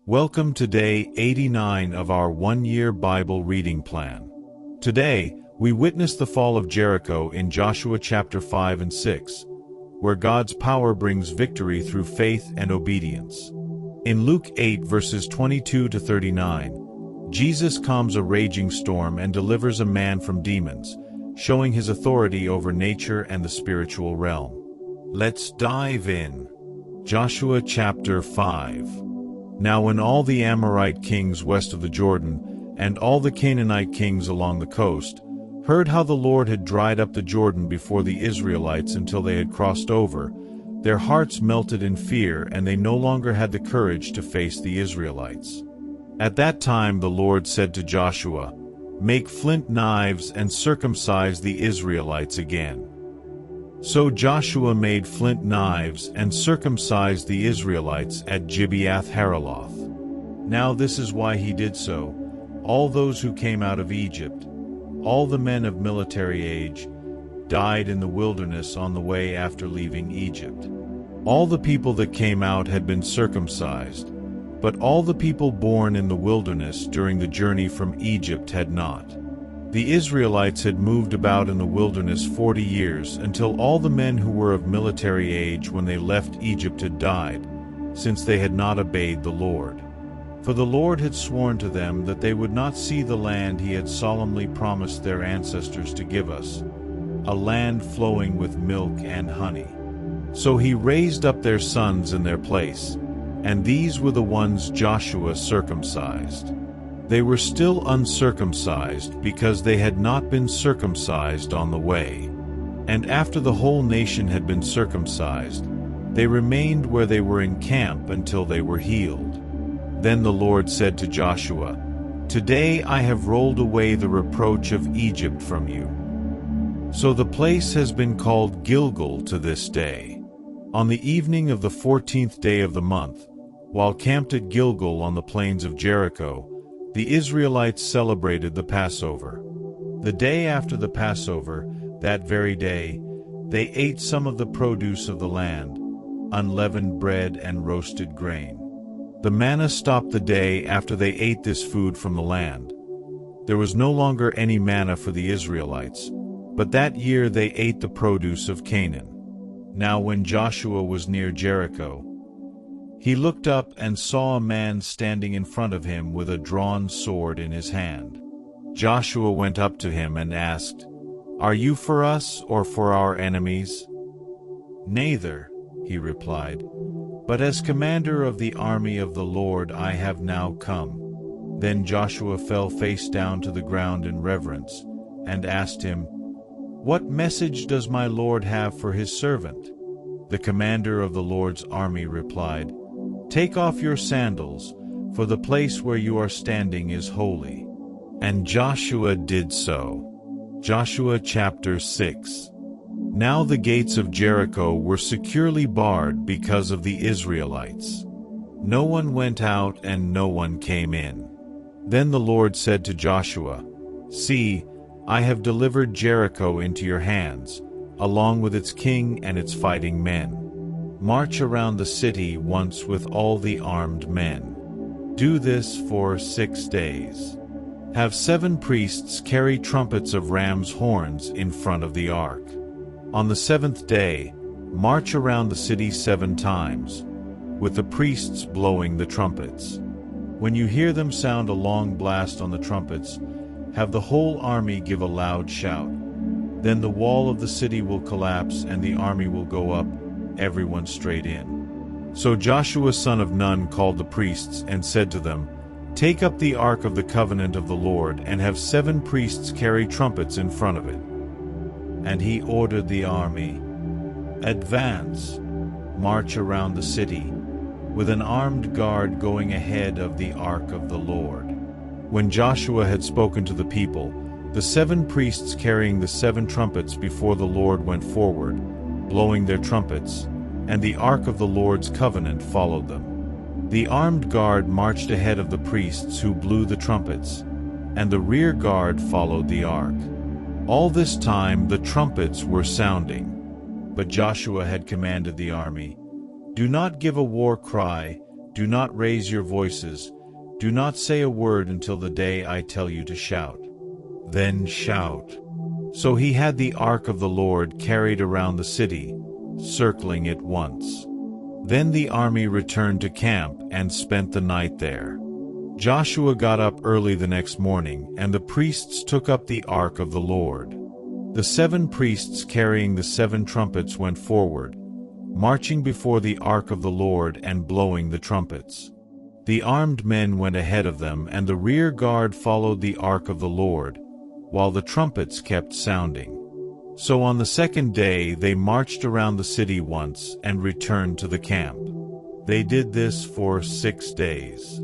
Welcome to day 89 of our one-year Bible reading plan. Today, we witness the fall of Jericho in Joshua chapter 5 and 6, where God's power brings victory through faith and obedience. In Luke 8 verses 22 to 39, Jesus calms a raging storm and delivers a man from demons, showing his authority over nature and the spiritual realm. Let's dive in. Joshua chapter 5. Now when all the Amorite kings west of the Jordan, and all the Canaanite kings along the coast, heard how the Lord had dried up the Jordan before the Israelites until they had crossed over, their hearts melted in fear, and they no longer had the courage to face the Israelites. At that time the Lord said to Joshua, "Make flint knives and circumcise the Israelites again." So Joshua made flint knives and circumcised the Israelites at Gibeath-Haraloth. Now this is why he did so. All those who came out of Egypt, all the men of military age, died in the wilderness on the way after leaving Egypt. All the people that came out had been circumcised, but all the people born in the wilderness during the journey from Egypt had not. The Israelites had moved about in the wilderness 40 years until all the men who were of military age when they left Egypt had died, since they had not obeyed the Lord. For the Lord had sworn to them that they would not see the land he had solemnly promised their ancestors to give us, a land flowing with milk and honey. So he raised up their sons in their place, and these were the ones Joshua circumcised. They were still uncircumcised because they had not been circumcised on the way. And after the whole nation had been circumcised, they remained where they were in camp until they were healed. Then the Lord said to Joshua, "Today I have rolled away the reproach of Egypt from you." So the place has been called Gilgal to this day. On the evening of the 14th day of the month, while camped at Gilgal on the plains of Jericho, the Israelites celebrated the Passover. The day after the Passover, that very day, they ate some of the produce of the land, unleavened bread and roasted grain. The manna stopped the day after they ate this food from the land. There was no longer any manna for the Israelites, but that year they ate the produce of Canaan. Now when Joshua was near Jericho, he looked up and saw a man standing in front of him with a drawn sword in his hand. Joshua went up to him and asked, "Are you for us or for our enemies?" "Neither," he replied, "but as commander of the army of the Lord I have now come." Then Joshua fell face down to the ground in reverence, and asked him, "What message does my Lord have for his servant?" The commander of the Lord's army replied, "Take off your sandals, for the place where you are standing is holy." And Joshua did so. Joshua chapter 6. Now the gates of Jericho were securely barred because of the Israelites. No one went out and no one came in. Then the Lord said to Joshua, "See, I have delivered Jericho into your hands, along with its king and its fighting men. March around the city once with all the armed men. Do this for 6 days. Have 7 priests carry trumpets of ram's horns in front of the ark. On the 7th day, march around the city 7 times, with the priests blowing the trumpets. When you hear them sound a long blast on the trumpets, have the whole army give a loud shout. Then the wall of the city will collapse and the army will go up, everyone straight in." So Joshua son of Nun called the priests and said to them, "Take up the ark of the covenant of the Lord and have 7 priests carry trumpets in front of it." And he ordered the army, "Advance, march around the city, with an armed guard going ahead of the ark of the Lord." When Joshua had spoken to the people, the 7 priests carrying the 7 trumpets before the Lord went forward, blowing their trumpets, and the ark of the Lord's covenant followed them. The armed guard marched ahead of the priests who blew the trumpets, and the rear guard followed the ark. All this time the trumpets were sounding. But Joshua had commanded the army, "Do not give a war cry, Do not raise your voices. Do not say a word until the day I tell you to shout. Then shout." So he had the ark of the Lord carried around the city, circling it once. Then the army returned to camp and spent the night there. Joshua got up early the next morning, and the priests took up the ark of the Lord. The 7 priests carrying the 7 trumpets went forward, marching before the ark of the Lord and blowing the trumpets. The armed men went ahead of them, and the rear guard followed the ark of the Lord, while the trumpets kept sounding. So on the second day they marched around the city once and returned to the camp. They did this for 6 days.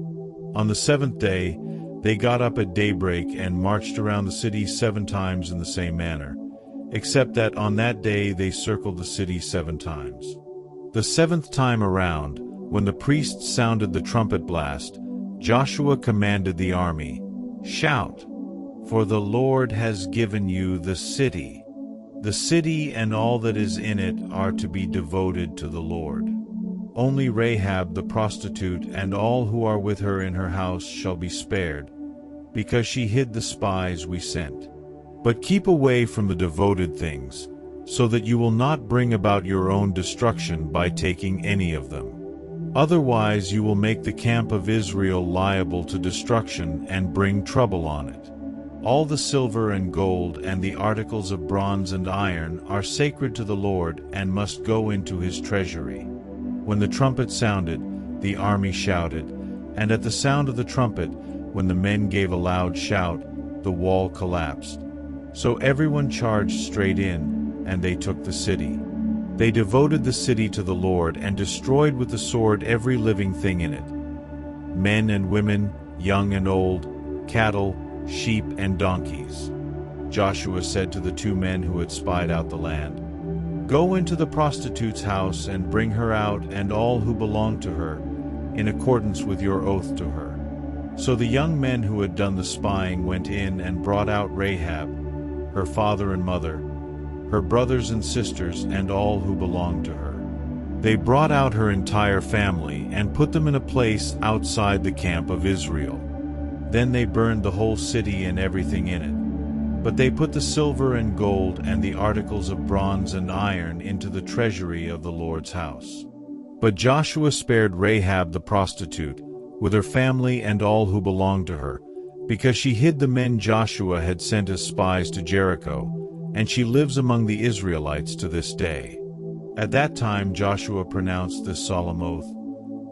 On the 7th day, they got up at daybreak and marched around the city 7 times in the same manner, except that on that day they circled the city 7 times. The 7th time around, when the priests sounded the trumpet blast, Joshua commanded the army, "Shout, for the Lord has given you the city. The city and all that is in it are to be devoted to the Lord. Only Rahab the prostitute and all who are with her in her house shall be spared, because she hid the spies we sent. But keep away from the devoted things, so that you will not bring about your own destruction by taking any of them. Otherwise you will make the camp of Israel liable to destruction and bring trouble on it. All the silver and gold and the articles of bronze and iron are sacred to the Lord and must go into his treasury." When the trumpet sounded, the army shouted, and at the sound of the trumpet, when the men gave a loud shout, the wall collapsed. So everyone charged straight in, and they took the city. They devoted the city to the Lord and destroyed with the sword every living thing in it, men and women, young and old, cattle, sheep and donkeys. Joshua said to the 2 men who had spied out the land, "Go into the prostitute's house and bring her out and all who belong to her, in accordance with your oath to her." So the young men who had done the spying went in and brought out Rahab, her father and mother, her brothers and sisters, and all who belonged to her. They brought out her entire family and put them in a place outside the camp of Israel. Then they burned the whole city and everything in it. But they put the silver and gold and the articles of bronze and iron into the treasury of the Lord's house. But Joshua spared Rahab the prostitute, with her family and all who belonged to her, because she hid the men Joshua had sent as spies to Jericho, and she lives among the Israelites to this day. At that time Joshua pronounced this solemn oath,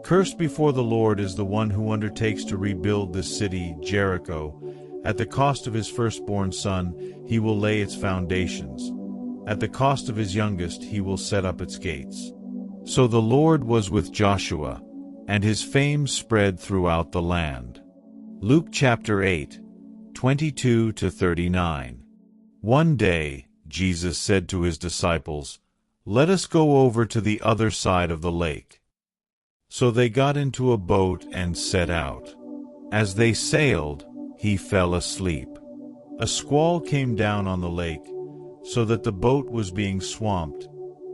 "Cursed before the Lord is the one who undertakes to rebuild this city, Jericho. At the cost of his firstborn son, he will lay its foundations. At the cost of his youngest, he will set up its gates." So the Lord was with Joshua, and his fame spread throughout the land. Luke chapter 8, 22-39. One day, Jesus said to his disciples, "Let us go over to the other side of the lake." So they got into a boat and set out. As they sailed, he fell asleep. A squall came down on the lake, so that the boat was being swamped,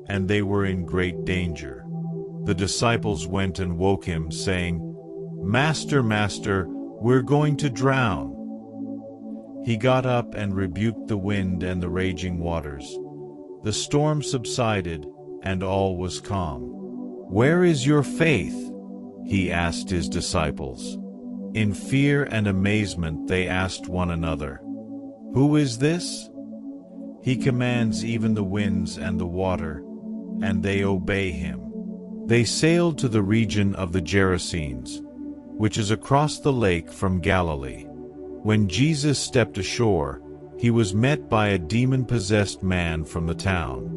and they were in great danger. The disciples went and woke him, saying, "Master, Master, we're going to drown." He got up and rebuked the wind and the raging waters. The storm subsided, and all was calm. "Where is your faith?" he asked his disciples. In fear and amazement they asked one another, "Who is this? He commands even the winds and the water, and they obey him." They sailed to the region of the Gerasenes, which is across the lake from Galilee. When Jesus stepped ashore, he was met by a demon-possessed man from the town.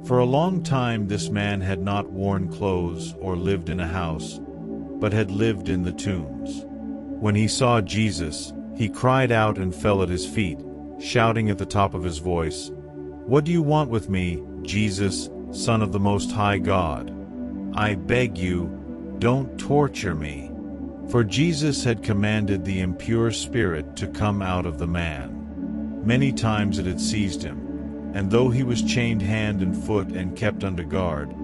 For a long time this man had not worn clothes or lived in a house, but had lived in the tombs. When he saw Jesus, he cried out and fell at his feet, shouting at the top of his voice, "What do you want with me, Jesus, Son of the Most High God? I beg you, don't torture me." For Jesus had commanded the impure spirit to come out of the man. Many times it had seized him, and though he was chained hand and foot and kept under guard,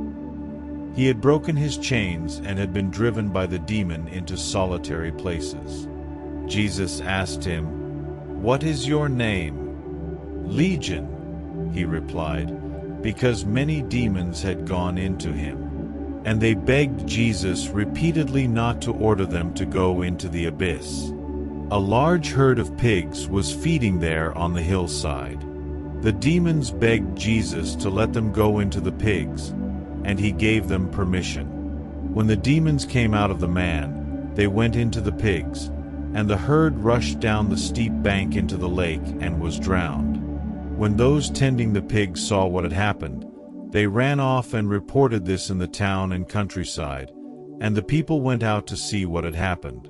He had broken his chains and had been driven by the demon into solitary places. Jesus asked him, "What is your name?" "Legion," he replied, because many demons had gone into him. And they begged Jesus repeatedly not to order them to go into the abyss. A large herd of pigs was feeding there on the hillside. The demons begged Jesus to let them go into the pigs, and he gave them permission. When the demons came out of the man, they went into the pigs, and the herd rushed down the steep bank into the lake and was drowned. When those tending the pigs saw what had happened, they ran off and reported this in the town and countryside, and the people went out to see what had happened.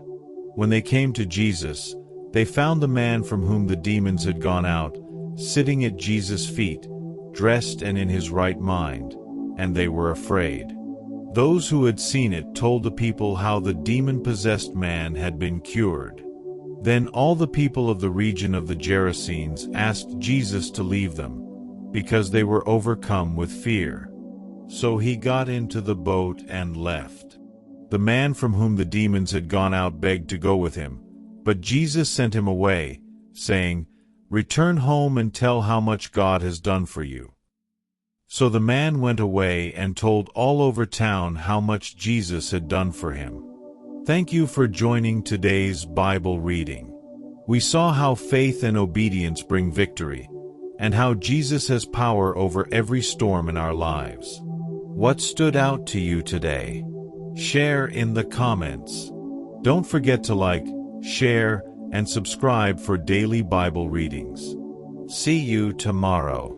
When they came to Jesus, they found the man from whom the demons had gone out, sitting at Jesus' feet, dressed and in his right mind, and they were afraid. Those who had seen it told the people how the demon-possessed man had been cured. Then all the people of the region of the Gerasenes asked Jesus to leave them, because they were overcome with fear. So he got into the boat and left. The man from whom the demons had gone out begged to go with him, but Jesus sent him away, saying, "Return home and tell how much God has done for you." So the man went away and told all over town how much Jesus had done for him. Thank you for joining today's Bible reading. We saw how faith and obedience bring victory, and how Jesus has power over every storm in our lives. What stood out to you today? Share in the comments. Don't forget to like, share, and subscribe for daily Bible readings. See you tomorrow.